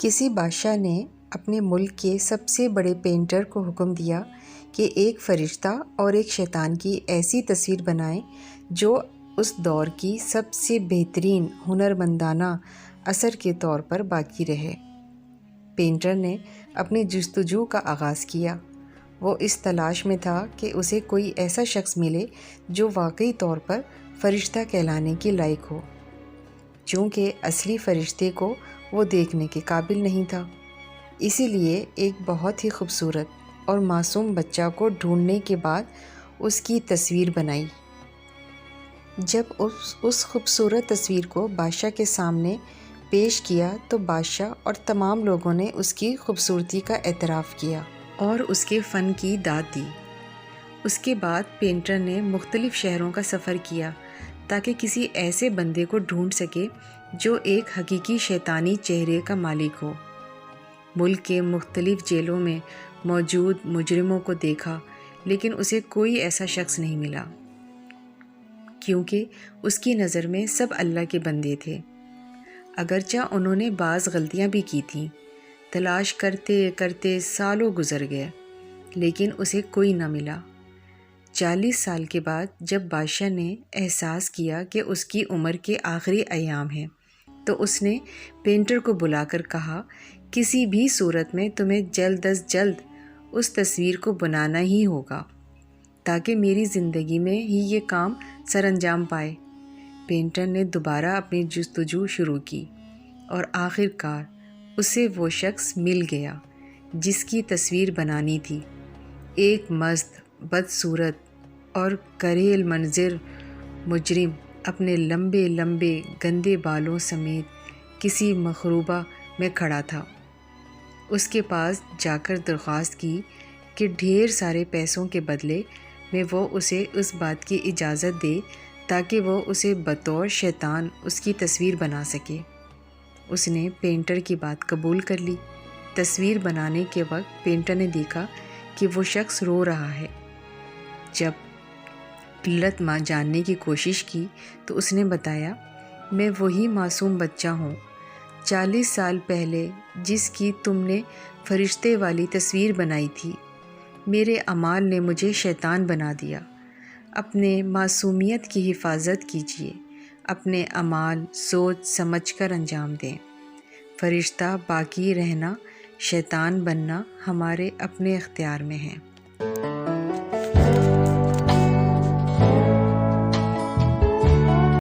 کسی بادشاہ نے اپنے ملک کے سب سے بڑے پینٹر کو حکم دیا کہ ایک فرشتہ اور ایک شیطان کی ایسی تصویر بنائیں جو اس دور کی سب سے بہترین ہنرمندانہ اثر کے طور پر باقی رہے۔ پینٹر نے اپنی جستجو کا آغاز کیا۔ وہ اس تلاش میں تھا کہ اسے کوئی ایسا شخص ملے جو واقعی طور پر فرشتہ کہلانے کے لائق ہو، چونکہ اصلی فرشتے کو وہ دیکھنے کے قابل نہیں تھا۔ اسی لیے ایک بہت ہی خوبصورت اور معصوم بچہ کو ڈھونڈنے کے بعد اس کی تصویر بنائی۔ جب اس خوبصورت تصویر کو بادشاہ کے سامنے پیش کیا تو بادشاہ اور تمام لوگوں نے اس کی خوبصورتی کا اعتراف کیا اور اس کے فن کی داد دی۔ اس کے بعد پینٹر نے مختلف شہروں کا سفر کیا تاکہ کسی ایسے بندے کو ڈھونڈ سکے جو ایک حقیقی شیطانی چہرے کا مالک ہو۔ ملک کے مختلف جیلوں میں موجود مجرموں کو دیکھا، لیکن اسے کوئی ایسا شخص نہیں ملا، کیونکہ اس کی نظر میں سب اللہ کے بندے تھے، اگرچہ انہوں نے بعض غلطیاں بھی کی تھیں۔ تلاش کرتے کرتے سالوں گزر گئے، لیکن اسے کوئی نہ ملا۔ 40 سال کے بعد جب بادشاہ نے احساس کیا کہ اس کی عمر کے آخری ایام ہیں، تو اس نے پینٹر کو بلا کر کہا، کسی بھی صورت میں تمہیں جلد از جلد اس تصویر کو بنانا ہی ہوگا تاکہ میری زندگی میں ہی یہ کام سر انجام پائے۔ پینٹر نے دوبارہ اپنی جستجو شروع کی اور آخر کار اسے وہ شخص مل گیا جس کی تصویر بنانی تھی۔ ایک مست، بدصورت اور کریل منظر مجرم اپنے لمبے لمبے گندے بالوں سمیت کسی مخروبہ میں کھڑا تھا۔ اس کے پاس جا کر درخواست کی کہ ڈھیر سارے پیسوں کے بدلے میں وہ اسے اس بات کی اجازت دے تاکہ وہ اسے بطور شیطان اس کی تصویر بنا سکے۔ اس نے پینٹر کی بات قبول کر لی۔ تصویر بنانے کے وقت پینٹر نے دیکھا کہ وہ شخص رو رہا ہے۔ جب علت جاننے کی کوشش کی تو اس نے بتایا، میں وہی معصوم بچہ ہوں 40 سال پہلے جس کی تم نے فرشتے والی تصویر بنائی تھی۔ میرے اعمال نے مجھے شیطان بنا دیا۔ اپنے معصومیت کی حفاظت کیجیے، اپنے اعمال سوچ سمجھ کر انجام دیں۔ فرشتہ باقی رہنا، شیطان بننا ہمارے اپنے اختیار میں ہے۔